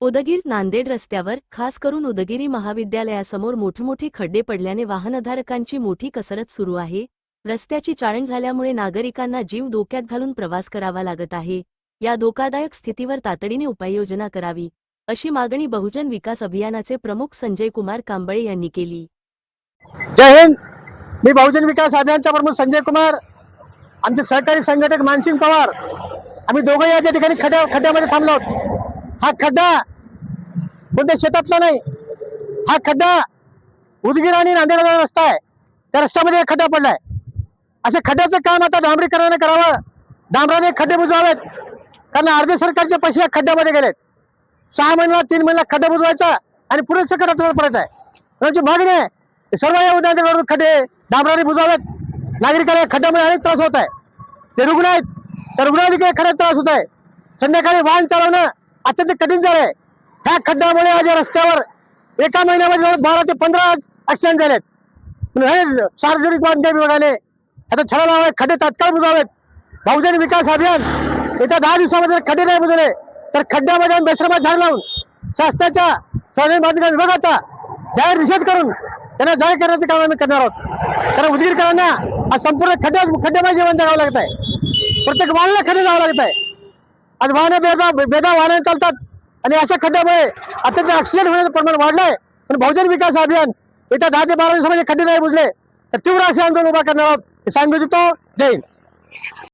उदगीर नांदेड रस्त्यावर खास करून उदगिरी महाविद्यालयासमोर मोठमोठे खड्डे पडल्याने वाहनधारकांची मोठी कसरत सुरू आहे। रस्त्याची चाळण झाल्यामुळे नागरिकांना जीव धोक्यात घालून प्रवास करावा लागत आहे। या धोकादायक स्थितीवर तातडीने उपाययोजना करावी, अशी मागणी बहुजन विकास अभियानाचे प्रमुख संजय कुमार कांबळे यांनी केली। जय हिंद। मी बहुजन विकास अभियानचा प्रमुख संजय कुमार, आमचे सहकारी संघटक मानसिंग पवार, आम्ही दोघे या ठिकाणी खड्ड्यामध्ये थांबलो आहोत। हा खड्डा कोणत्या शेतातला नाही, हा खड्डा उदगीर आणि नांदेडचा रस्ता आहे, त्या रस्त्यामध्ये खड्डा पडलाय। अशा खड्ड्याचं काम आता डांबरीकरणाने करावं, डांबराने खड्डे बुजवावेत, कारण अर्धे सरकारचे पैसे या खड्ड्यामध्ये गेलेत। 6 महिन्याला 3 महिन्याला खड्डा बुजवायचा आणि पुढे खड्डा पडत आहे। त्यांची मागणी आहे सर्व या उद्यानावर खड्डे डांबराने बुजवावेत। नागरिकांना खड्ड्यामुळे अनेक त्रास होत आहे। ते रुग्ण आहेत, त्या रुग्णाला देखील खड्ड्यात त्रास होत आहे। संध्याकाळी वाहन चालवणं अत्यंत कठीण झालंय। ह्या खड्ड्यामुळे आज या रस्त्यावर एका महिन्यामध्ये 12 ते 15 ऍक्सिडेंट झालेत। सार्वजनिक बांधकाम विभागाने आता छडा लावावे, खड्डे तात्काळ बुजवावेत। बहुजन विकास अभियान येत्या 10 दिवसामध्ये खड्डे नाही बुजवले तर खड्ड्यामध्ये बेशरमात झाड लावून शासनाच्या सार्वजनिक बांधकाम विभागाचा जाहीर निषेध करून त्यांना जाहीर करण्याचे काम आम्ही करणार आहोत। कारण उदगीरकरांना आज संपूर्ण खड्ड्यामध्ये जीवन जगावं लागत आहे। प्रत्येक वाहनाला खड्डे जावं लागत आहे। आज वाहनं बेदा वाहनं चालतात आणि अशा खड्ड्यामुळे अत्यंत ऍक्सिडेंट होण्याचं प्रमाण वाढलंय। पण बहुजन विकास अभियान येत्या 10 ते 12 दिवसामध्ये खड्डे नाही बुजले तर तीव्र असे आंदोलन उभा करणार आहोत, हे सांगू इच्छितो। जय हिंद।